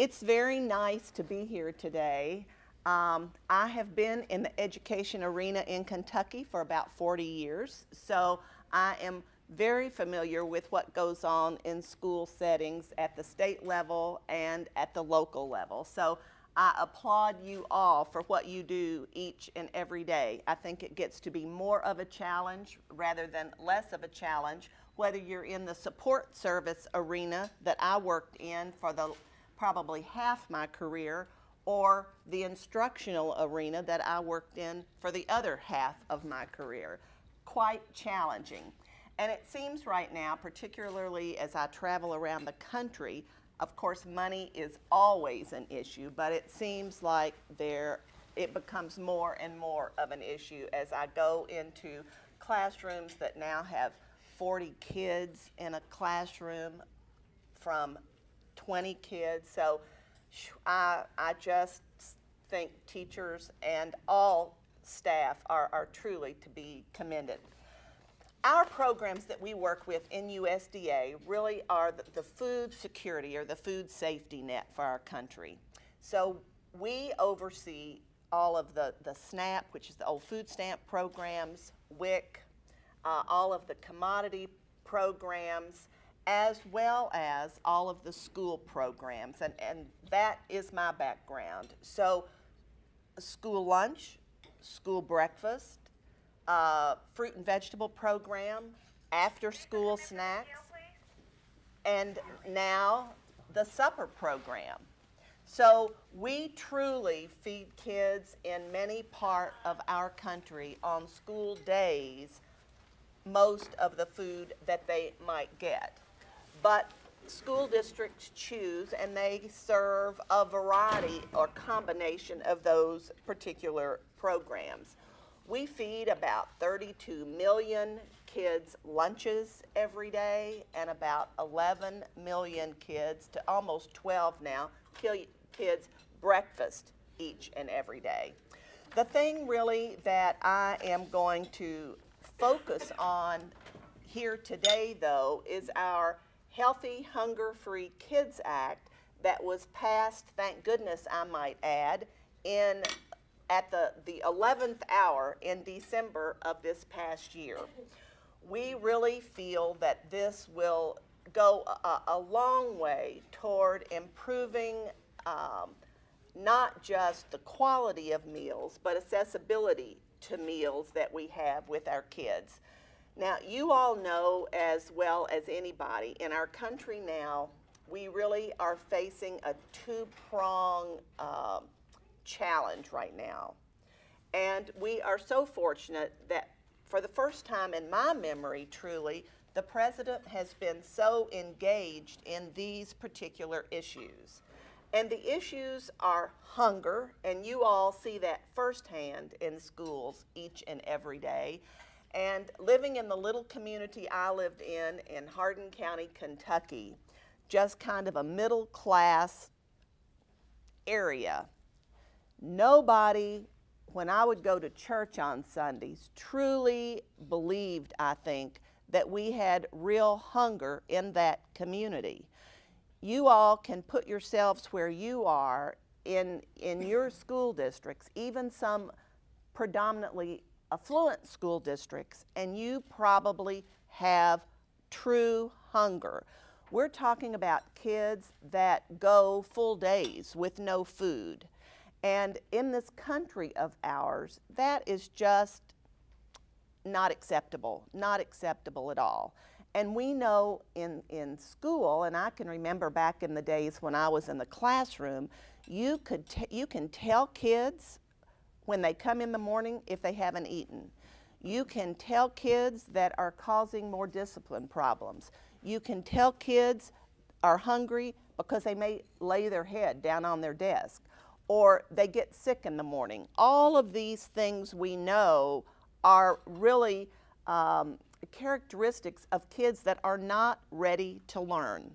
It's very nice to be here today. I have been in the education arena in Kentucky for about 40 years, so I am very familiar with what goes on in school settings at the state level and at the local level. So I applaud you all for what you do each and every day. I think it gets to be more of a challenge rather than less of a challenge, whether you're in the support service arena that I worked in for probably half my career, or the instructional arena that I worked in for the other half of my career. Quite challenging. And it seems right now, particularly as I travel around the country, of course money is always an issue, but it seems like it becomes more and more of an issue as I go into classrooms that now have 40 kids in a classroom from 20 kids. So I just think teachers and all staff are truly to be commended. Our programs that we work with in USDA really are the food security or the food safety net for our country. So we oversee all of the SNAP, which is the old food stamp programs, WIC, all of the commodity programs, as well as all of the school programs, and that is my background. So school lunch, school breakfast, fruit and vegetable program, after school snacks, and now the supper program. So we truly feed kids in many parts of our country on school days most of the food that they might get. But school districts choose and they serve a variety or combination of those particular programs. We feed about 32 million kids lunches every day and about 11 million kids to almost 12 now kids breakfast each and every day. The thing really that I am going to focus on here today though is our Healthy Hunger-Free Kids Act that was passed, thank goodness I might add, at the 11th hour in December of this past year. We really feel that this will go a long way toward improving not just the quality of meals, but accessibility to meals that we have with our kids. Now, you all know as well as anybody, in our country now, we really are facing a two-pronged challenge right now. And we are so fortunate that for the first time in my memory, truly, the President has been so engaged in these particular issues. And the issues are hunger, and you all see that firsthand in schools each and every day. And living in the little community I lived in Hardin County, Kentucky, just kind of a middle class area, nobody, when I would go to church on Sundays, truly believed, I think, that we had real hunger in that community. You all can put yourselves where you are in your school districts, even some predominantly affluent school districts, and you probably have true hunger. We're talking about kids that go full days with no food. And in this country of ours, that is just not acceptable at all. And we know in school, and I can remember back in the days when I was in the classroom, you can tell kids when they come in the morning if they haven't eaten. You can tell kids that are causing more discipline problems. You can tell kids are hungry because they may lay their head down on their desk, or they get sick in the morning. All of these things we know are really characteristics of kids that are not ready to learn.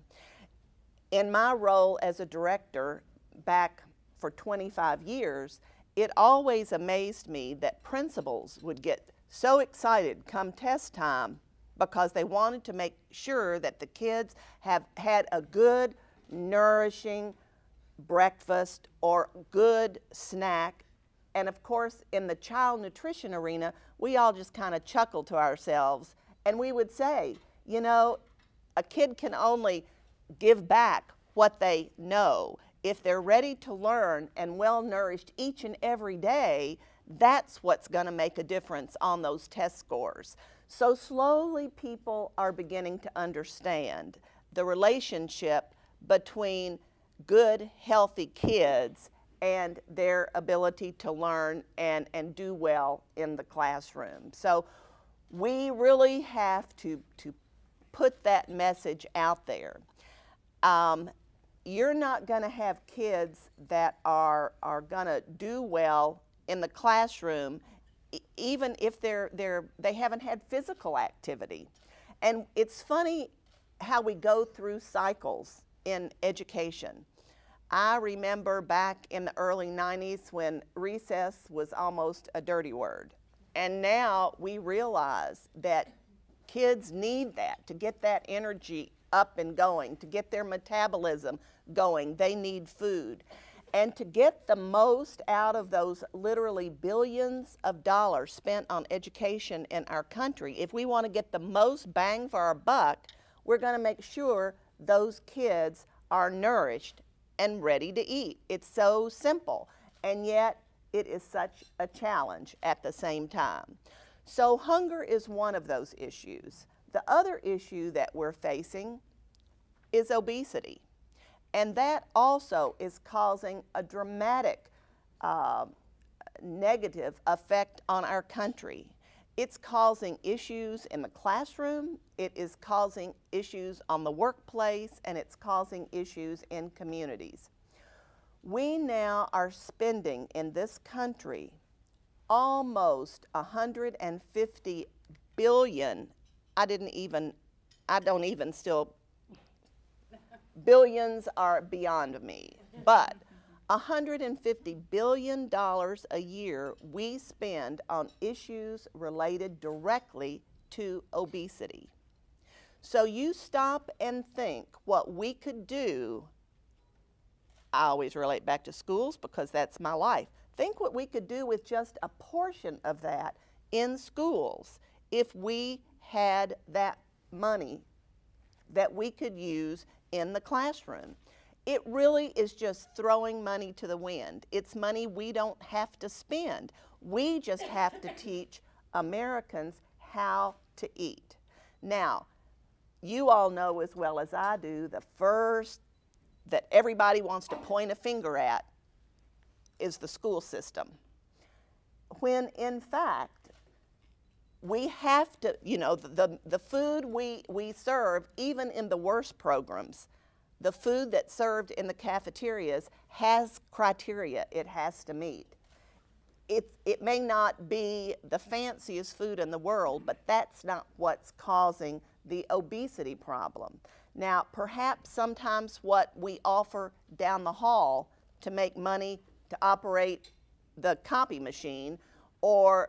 In my role as a director back for 25 years, it always amazed me that principals would get so excited come test time because they wanted to make sure that the kids have had a good, nourishing breakfast or good snack. And of course, in the child nutrition arena, we all just kind of chuckle to ourselves, and we would say, you know, a kid can only give back what they know. If they're ready to learn and well nourished each and every day, that's what's going to make a difference on those test scores. So slowly people are beginning to understand the relationship between good, healthy kids and their ability to learn and do well in the classroom. So we really have to put that message out there. You're not going to have kids that are going to do well in the classroom even if they haven't had physical activity. And it's funny how we go through cycles in education. I remember back in the early 90s when recess was almost a dirty word. And now we realize that kids need that to get that energy up and going, to get their metabolism going. They need food. And to get the most out of those literally billions of dollars spent on education in our country, if we want to get the most bang for our buck, we're going to make sure those kids are nourished and ready to eat. It's so simple, and yet it is such a challenge at the same time. So hunger is one of those issues. The other issue that we're facing is obesity. And that also is causing a dramatic negative effect on our country. It's causing issues in the classroom, it is causing issues on the workplace, and it's causing issues in communities. We now are spending in this country almost 150 billion, billions are beyond me, but $150 billion a year we spend on issues related directly to obesity. So you stop and think what we could do. I always relate back to schools because that's my life. Think what we could do with just a portion of that in schools if we had that money that we could use in the classroom. It really is just throwing money to the wind. It's money we don't have to spend. We just have to teach Americans how to eat. Now, you all know as well as I do, the first that everybody wants to point a finger at is the school system. When in fact, we have to, you know, the food we serve, even in the worst programs, the food that's served in the cafeterias has criteria it has to meet. It may not be the fanciest food in the world, but that's not what's causing the obesity problem. Now, perhaps sometimes what we offer down the hall to make money to operate the copy machine or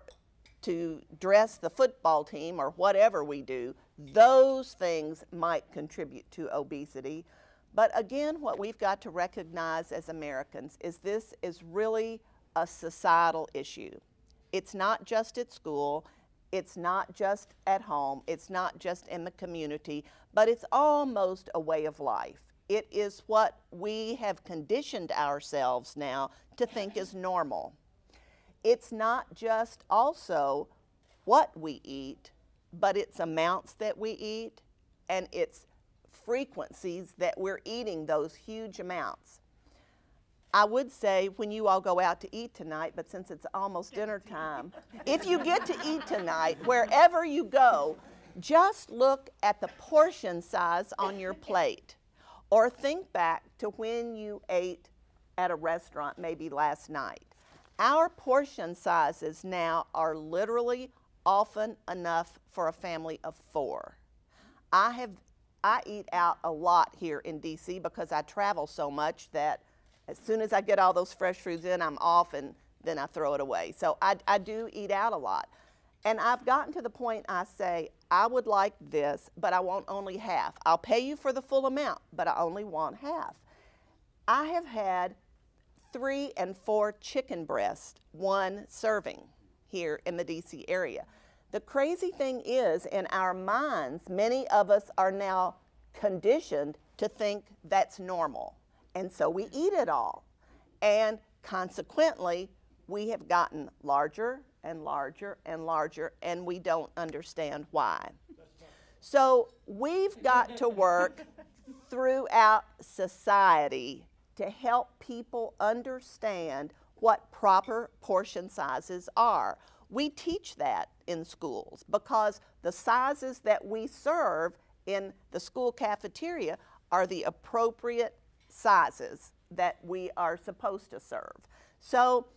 to dress the football team or whatever we do, those things might contribute to obesity. But again, what we've got to recognize as Americans is this is really a societal issue. It's not just at school, it's not just at home, it's not just in the community, but it's almost a way of life. It is what we have conditioned ourselves now to think is normal. It's not just also what we eat, but it's amounts that we eat and it's frequencies that we're eating those huge amounts. I would say when you all go out to eat tonight, but since it's almost dinner time, if you get to eat tonight, wherever you go, just look at the portion size on your plate. Or think back to when you ate at a restaurant maybe last night. Our portion sizes now are literally often enough for a family of 4. I eat out a lot here in DC because I travel so much that as soon as I get all those fresh foods in, I'm off and then I throw it away. So I do eat out a lot. And I've gotten to the point I say, I would like this, but I want only half. I'll pay you for the full amount, but I only want half. I have had 3 and 4 chicken breasts, 1 serving here in the DC area. The crazy thing is, in our minds, many of us are now conditioned to think that's normal. And so we eat it all. And consequently, we have gotten larger and larger and larger, and we don't understand why. So we've got to work throughout society to help people understand what proper portion sizes are. We teach that in schools because the sizes that we serve in the school cafeteria are the appropriate sizes that we are supposed to serve. So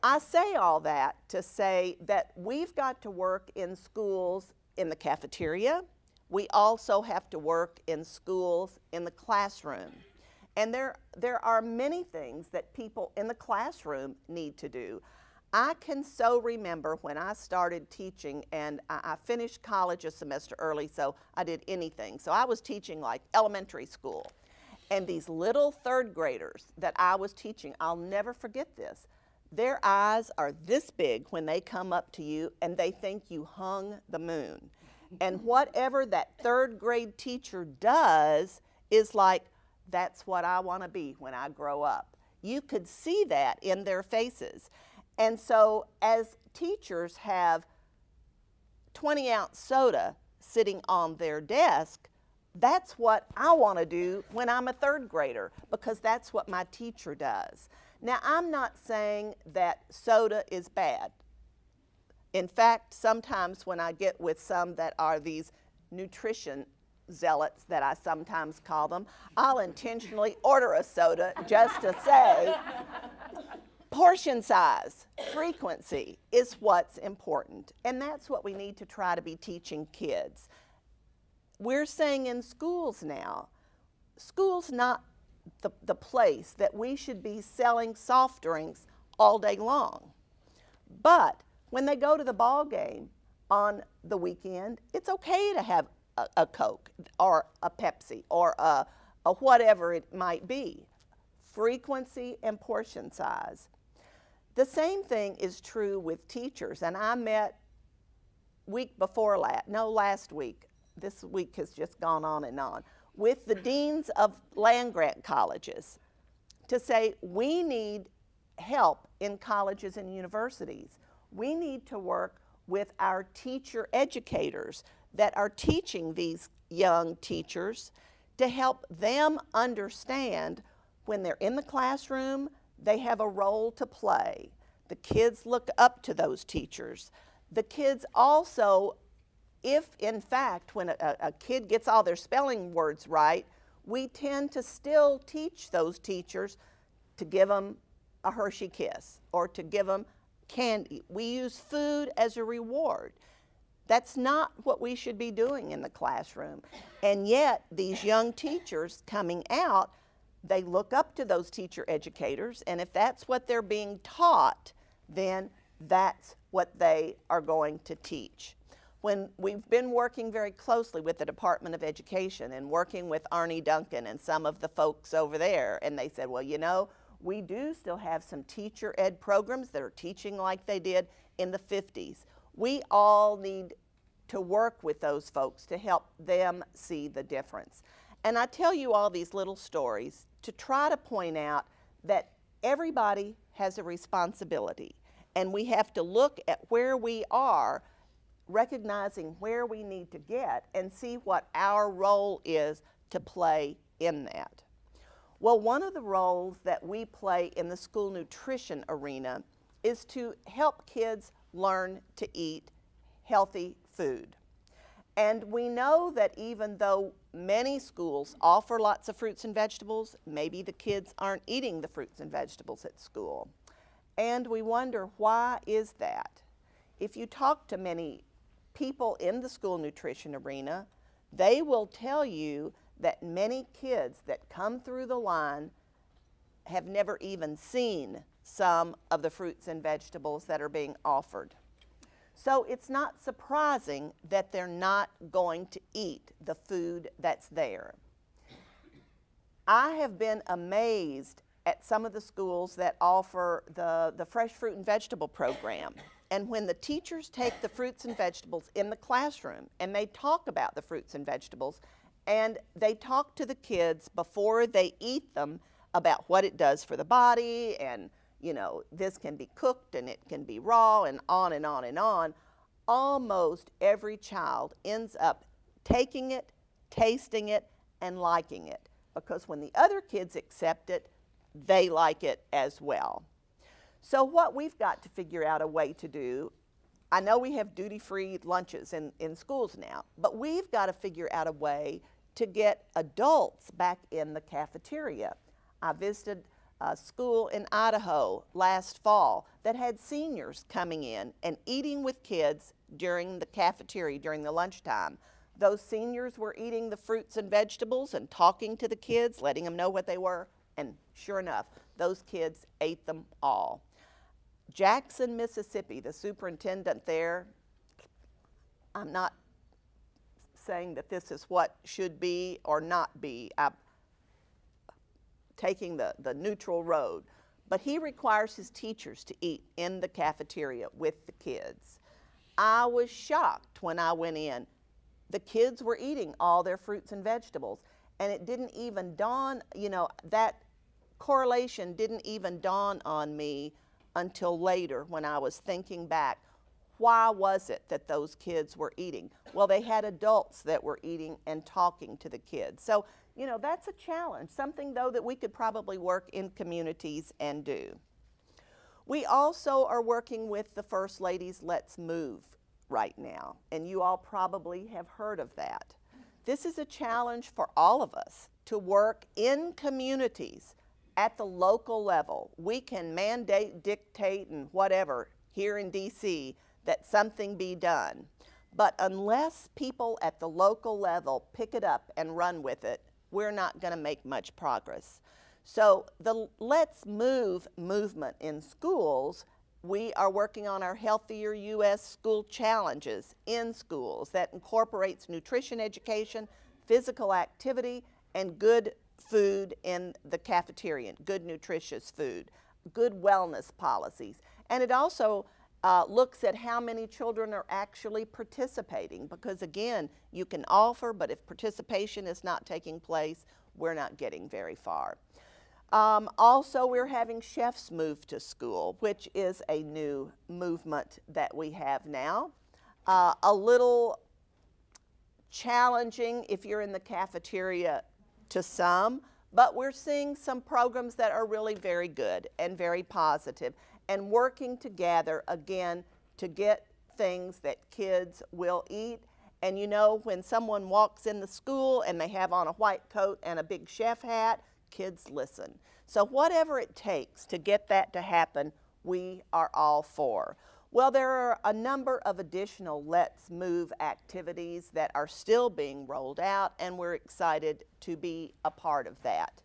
I say all that to say that we've got to work in schools in the cafeteria. We also have to work in schools in the classroom. And there are many things that people in the classroom need to do. I can so remember when I started teaching, and I finished college a semester early, so I did anything. So I was teaching like elementary school. And these little 3rd graders that I was teaching, I'll never forget this. Their eyes are this big when they come up to you and they think you hung the moon. And whatever that 3rd grade teacher does is like, that's what I want to be when I grow up. You could see that in their faces. And so as teachers have 20-ounce soda sitting on their desk, that's what I want to do when I'm a 3rd grader, because that's what my teacher does. Now, I'm not saying that soda is bad. In fact, sometimes when I get with some that are these nutrition zealots that I sometimes call them, I'll intentionally order a soda just to say, portion size, frequency is what's important. And that's what we need to try to be teaching kids. We're saying in schools now, school's not the place that we should be selling soft drinks all day long. But when they go to the ball game on the weekend, it's okay to have a Coke or a Pepsi or a whatever it might be. Frequency and portion size. The same thing is true with teachers. And I met last week, this week has just gone on and on, with the deans of land-grant colleges to say we need help in colleges and universities. We need to work with our teacher educators that are teaching these young teachers to help them understand when they're in the classroom, they have a role to play. The kids look up to those teachers. The kids also, if in fact when a kid gets all their spelling words right, we tend to still teach those teachers to give them a Hershey Kiss or to give them candy. We use food as a reward. That's not what we should be doing in the classroom. And yet these young teachers coming out, they look up to those teacher educators, and if that's what they're being taught, then that's what they are going to teach. When we've been working very closely with the Department of Education and working with Arnie Duncan and some of the folks over there, and they said, well, you know, we do still have some teacher ed programs that are teaching like they did in the 50s. We all need to work with those folks to help them see the difference. And I tell you all these little stories to try to point out that everybody has a responsibility, and we have to look at where we are, recognizing where we need to get, and see what our role is to play in that. Well, one of the roles that we play in the school nutrition arena is to help kids learn to eat healthy food. And we know that even though many schools offer lots of fruits and vegetables, maybe the kids aren't eating the fruits and vegetables at school. And we wonder, why is that? If you talk to many people in the school nutrition arena, they will tell you that many kids that come through the line have never even seen some of the fruits and vegetables that are being offered. So it's not surprising that they're not going to eat the food that's there. I have been amazed at some of the schools that offer the fresh fruit and vegetable program. And when the teachers take the fruits and vegetables in the classroom and they talk about the fruits and vegetables, and they talk to the kids before they eat them about what it does for the body, and you know, this can be cooked and it can be raw, and on and on and on, almost every child ends up taking it, tasting it, and liking it. Because when the other kids accept it, they like it as well. So what we've got to figure out a way to do, I know we have duty-free lunches in schools now, but we've got to figure out a way to get adults back in the cafeteria. I visited a school in Idaho last fall that had seniors coming in and eating with kids during the cafeteria, during the lunchtime. Those seniors were eating the fruits and vegetables and talking to the kids, letting them know what they were, and sure enough, those kids ate them all. Jackson, Mississippi, the superintendent there, I'm not saying that this is what should be or not be, I'm taking the neutral road, but he requires his teachers to eat in the cafeteria with the kids. I was shocked when I went in. The kids were eating all their fruits and vegetables, and it didn't even dawn, you know, that correlation didn't even dawn on me until later when I was thinking back. Why was it that those kids were eating? Well, they had adults that were eating and talking to the kids. So, you know, that's a challenge, something though that we could probably work in communities and do. We also are working with the First Lady's Let's Move right now, and you all probably have heard of that. This is a challenge for all of us to work in communities at the local level. We can mandate, dictate, and whatever here in DC that something be done. But unless people at the local level pick it up and run with it, we're not going to make much progress. So the Let's Move movement in schools, we are working on our Healthier US School Challenges in schools that incorporates nutrition education, physical activity, and good food in the cafeteria, good nutritious food, good wellness policies. And it also looks at how many children are actually participating, because again, you can offer, but if participation is not taking place, we're not getting very far. Also, we're having chefs move to school, which is a new movement that we have now. A little challenging if you're in the cafeteria to some, but we're seeing some programs that are really very good and very positive, and working together again to get things that kids will eat. And you know, when someone walks in the school and they have on a white coat and a big chef hat, kids listen. So whatever it takes to get that to happen, we are all for. Well, there are a number of additional Let's Move activities that are still being rolled out, and we're excited to be a part of that.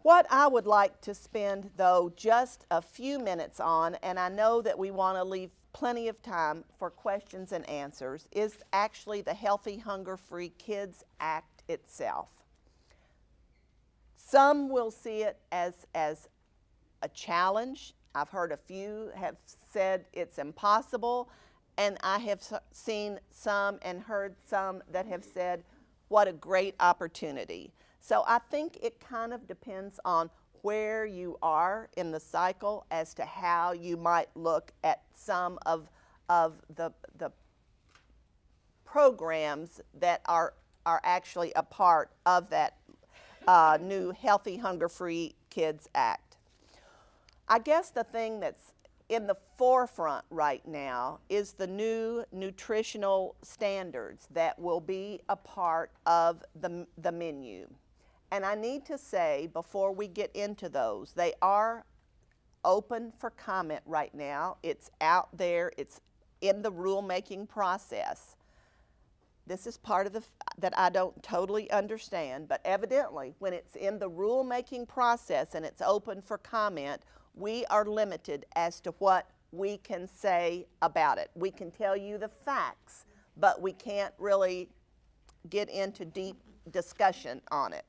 What I would like to spend, though, just a few minutes on, and I know that we want to leave plenty of time for questions and answers, is actually the Healthy Hunger Free Kids Act itself. Some will see it as a challenge. I've heard a few have said it's impossible, and I have seen some and heard some that have said, what a great opportunity. So I think it kind of depends on where you are in the cycle as to how you might look at some of the programs that are actually a part of that new Healthy Hunger Free Kids Act. I guess the thing that's in the forefront right now is the new nutritional standards that will be a part of the menu. And I need to say, before we get into those, they are open for comment right now. It's out there. It's in the rulemaking process. This is part of that I don't totally understand, but evidently when it's in the rulemaking process and it's open for comment, we are limited as to what we can say about it. We can tell you the facts, but we can't really get into deep discussion on it.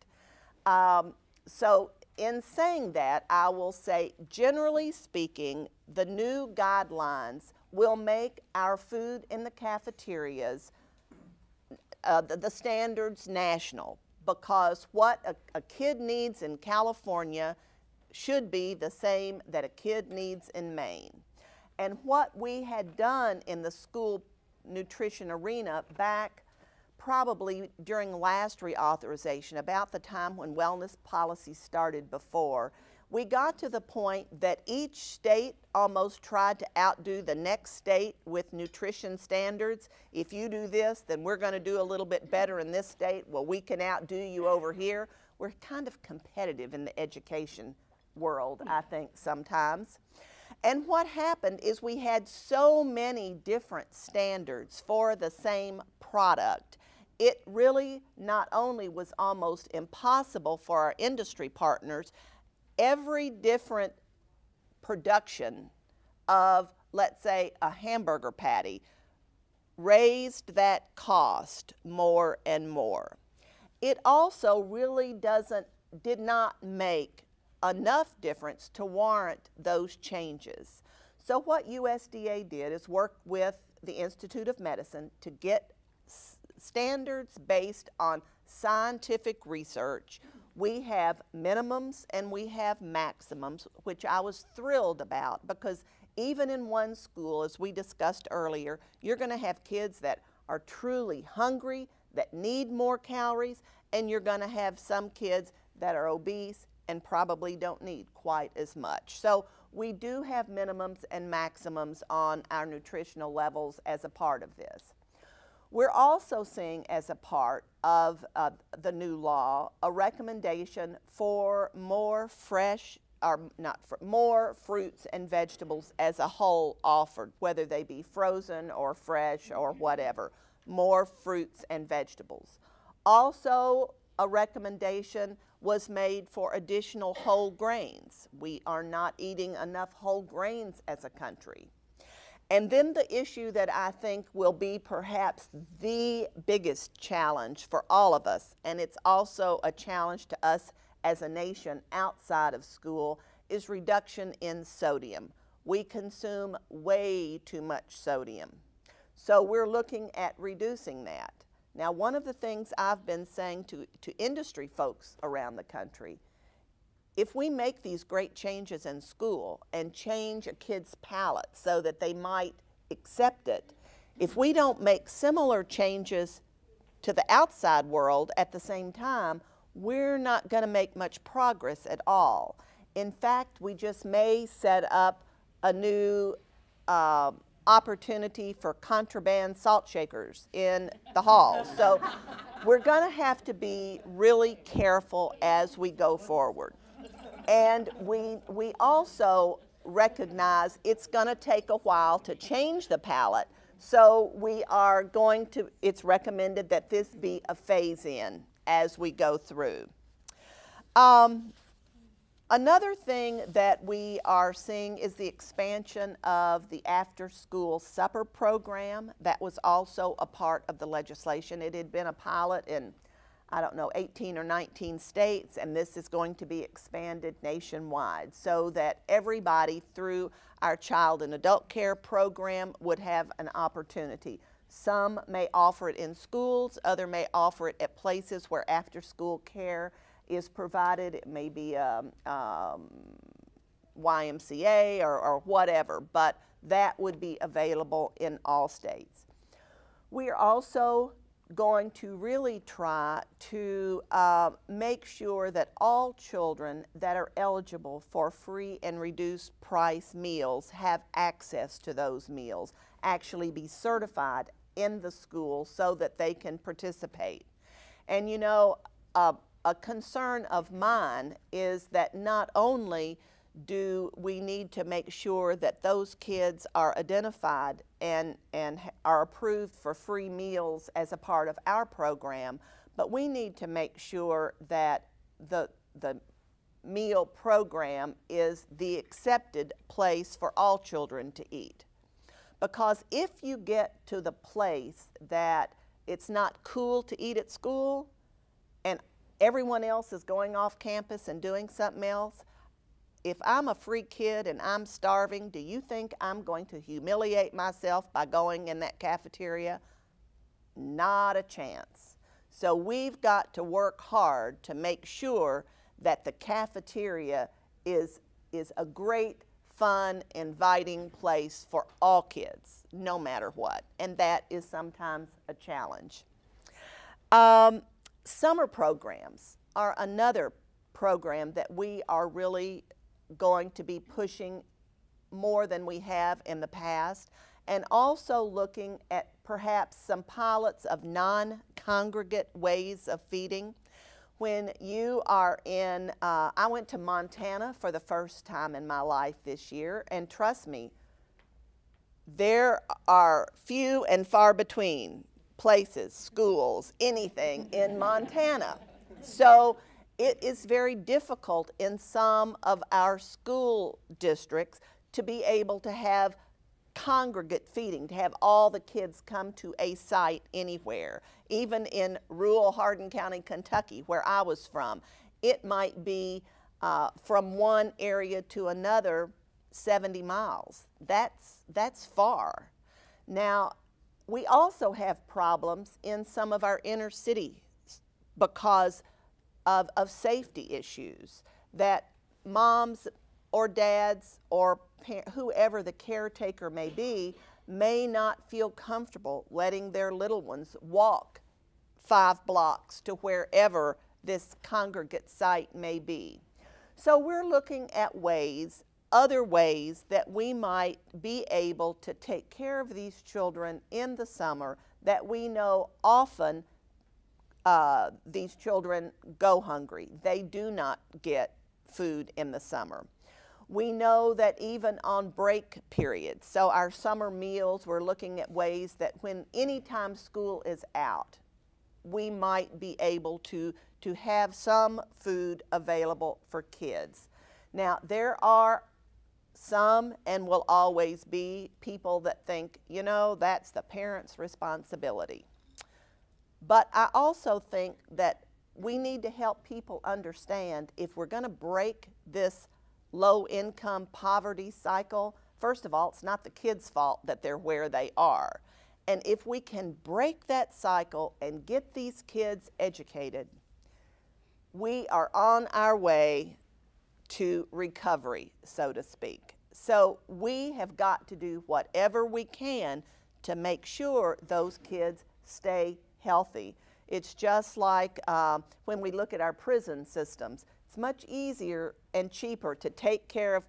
So in saying that, I will say, generally speaking, the new guidelines will make our food in the cafeterias, the standards national, because what a kid needs in California should be the same that a kid needs in Maine. And what we had done in the school nutrition arena back probably during last reauthorization, about the time when wellness policy started before, we got to the point that each state almost tried to outdo the next state with nutrition standards. If you do this, then we're going to do a little bit better in this state. Well, we can outdo you over here. We're kind of competitive in the education world, I think, sometimes. And what happened is we had so many different standards for the same product. It really not only was almost impossible for our industry partners, every different production of, let's say, a hamburger patty raised that cost more and more. It also really did not make enough difference to warrant those changes. So what USDA did is work with the Institute of Medicine to get standards based on scientific research. We have minimums and we have maximums, which I was thrilled about, because even in one school, as we discussed earlier, you're going to have kids that are truly hungry, that need more calories, and you're going to have some kids that are obese and probably don't need quite as much. So we do have minimums and maximums on our nutritional levels as a part of this. We're also seeing, as a part of the new law, a recommendation for more more fruits and vegetables as a whole offered, whether they be frozen or fresh or whatever, more fruits and vegetables. Also, a recommendation was made for additional whole grains. We are not eating enough whole grains as a country. And then the issue that I think will be perhaps the biggest challenge for all of us, and it's also a challenge to us as a nation outside of school, is reduction in sodium. We consume way too much sodium. So we're looking at reducing that. Now, one of the things I've been saying to industry folks around the country, if we make these great changes in school and change a kid's palate so that they might accept it, if we don't make similar changes to the outside world at the same time, we're not going to make much progress at all. In fact, we just may set up a new opportunity for contraband salt shakers in the halls. So we're going to have to be really careful as we go forward. And we also recognize it's going to take a while to change the palate. So we are going to, it's recommended that this be a phase-in as we go through. Another thing that we are seeing is the expansion of the after-school supper program. That was also a part of the legislation. It had been a pilot in, I don't know, 18 or 19 states, and this is going to be expanded nationwide so that everybody through our child and adult care program would have an opportunity. Some may offer it in schools, others may offer it at places where after-school care is provided. It may be YMCA or whatever, but that would be available in all states. We are also going to really try to make sure that all children that are eligible for free and reduced price meals have access to those meals, actually be certified in the school so that they can participate. And you know, a concern of mine is that not only do we need to make sure that those kids are identified and are approved for free meals as a part of our program, but we need to make sure that the meal program is the accepted place for all children to eat. Because if you get to the place that it's not cool to eat at school, everyone else is going off campus and doing something else. If I'm a free kid and I'm starving, do you think I'm going to humiliate myself by going in that cafeteria? Not a chance. So we've got to work hard to make sure that the cafeteria is a great, fun, inviting place for all kids, no matter what. And that is sometimes a challenge. Summer programs are another program that we are really going to be pushing more than we have in the past, and also looking at perhaps some pilots of non-congregate ways of feeding. When you are in, I went to Montana for the first time in my life this year, and trust me, there are few and far between places, schools, anything in Montana. So it is very difficult in some of our school districts to be able to have congregate feeding, to have all the kids come to a site anywhere. Even in rural Hardin County, Kentucky, where I was from, it might be from one area to another 70 miles. That's far. Now, we also have problems in some of our inner cities because of safety issues, that moms or dads or whoever the caretaker may be may not feel comfortable letting their little ones walk 5 blocks to wherever this congregate site may be. So we're looking at ways, other ways that we might be able to take care of these children in the summer that we know often these children go hungry. They do not get food in the summer. We know that even on break periods, so our summer meals, we're looking at ways that when anytime school is out, we might be able to have some food available for kids. Now, there are some, and will always be, people that think, you know, that's the parents' responsibility. But I also think that we need to help people understand, if we're going to break this low-income poverty cycle, first of all, it's not the kids' fault that they're where they are. And if we can break that cycle and get these kids educated, we are on our way to recovery, so to speak. So we have got to do whatever we can to make sure those kids stay healthy. It's just like when we look at our prison systems. It's much easier and cheaper to take care of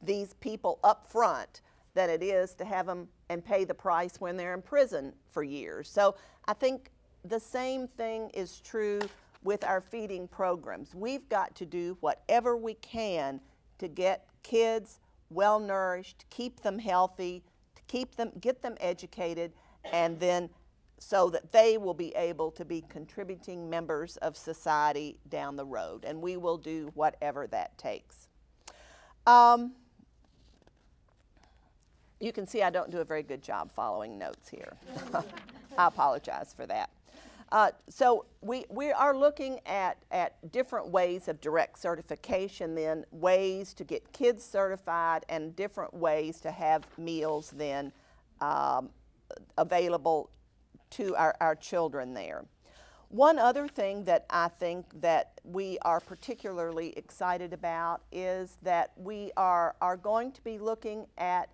these people up front than it is to have them and pay the price when they're in prison for years. So I think the same thing is true with our feeding programs. We've got to do whatever we can to get kids well nourished, keep them healthy, to get them educated, and then so that they will be able to be contributing members of society down the road. And we will do whatever that takes. You can see I don't do a very good job following notes here. I apologize for that. So we are looking at different ways of direct certification, then ways to get kids certified, and different ways to have meals then available to our children there. One other thing that I think that we are particularly excited about is that we are going to be looking at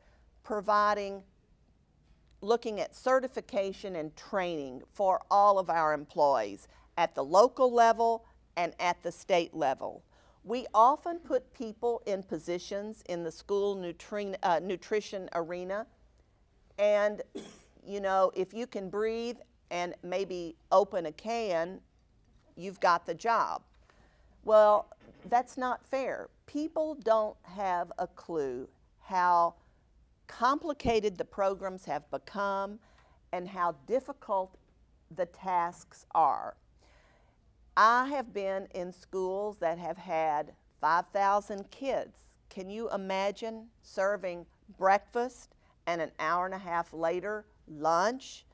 looking at certification and training for all of our employees at the local level and at the state level. We often put people in positions in the school nutrition arena, and you know, if you can breathe and maybe open a can, you've got the job. Well, that's not fair. People don't have a clue how complicated the programs have become and how difficult the tasks are. I have been in schools that have had 5,000 kids. Can you imagine serving breakfast and an hour and a half later lunch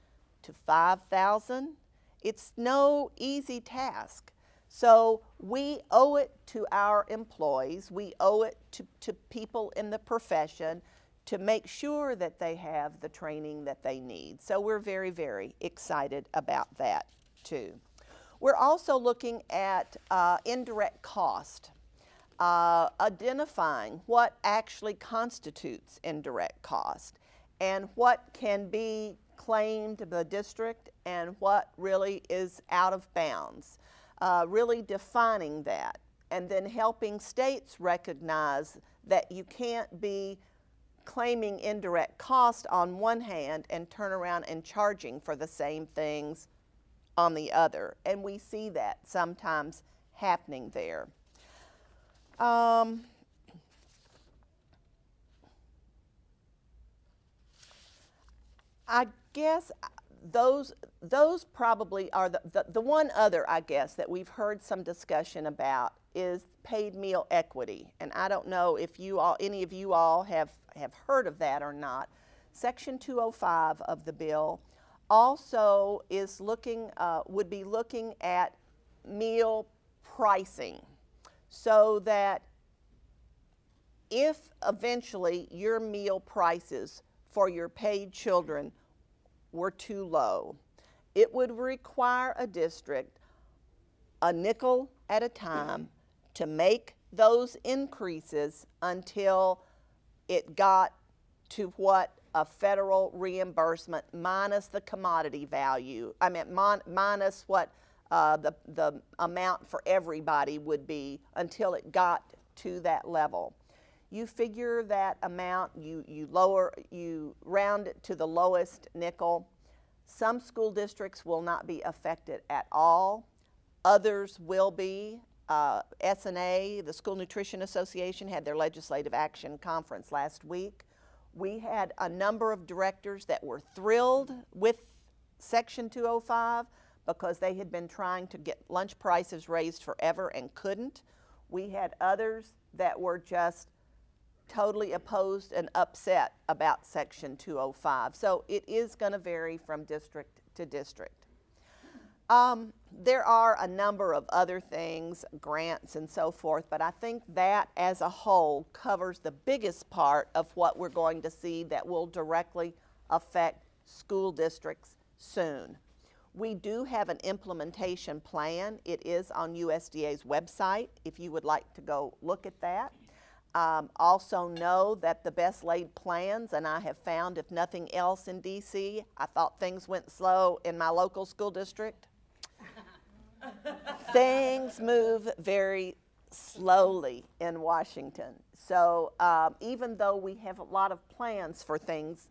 to 5,000? It's no easy task. So we owe it to our employees, we owe it to people in the profession to make sure that they have the training that they need. So we're very, very excited about that too. We're also looking at indirect cost, identifying what actually constitutes indirect cost and what can be claimed by the district and what really is out of bounds. Really defining that, and then helping states recognize that you can't be claiming indirect cost on one hand and turn around and charging for the same things on the other. And we see that sometimes happening there. I guess those probably are the one other, I guess, that we've heard some discussion about is paid meal equity. And I don't know if you all, any of you all have heard of that or not. Section 205 of the bill also is looking, would be looking at meal pricing, so that if eventually your meal prices for your paid children were too low, it would require a district a nickel at a time to make those increases until it got to what a federal reimbursement minus the commodity value, minus what the amount for everybody would be until it got to that level. You figure that amount, you round it to the lowest nickel. Some school districts will not be affected at all. Others will be. SNA, the School Nutrition Association, had their legislative action conference last week. We had a number of directors that were thrilled with Section 205 because they had been trying to get lunch prices raised forever and couldn't. We had others that were just totally opposed and upset about Section 205. So it is going to vary from district to district. There are a number of other things, grants and so forth, but I think that as a whole covers the biggest part of what we're going to see that will directly affect school districts soon. We do have an implementation plan. It is on USDA's website if you would like to go look at that. Also know that the best laid plans, and I have found if nothing else in DC, I thought things went slow in my local school district. Things move very slowly in Washington. So even though we have a lot of plans for things,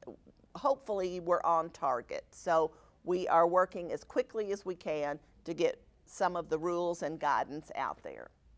hopefully we're on target. So we are working as quickly as we can to get some of the rules and guidance out there.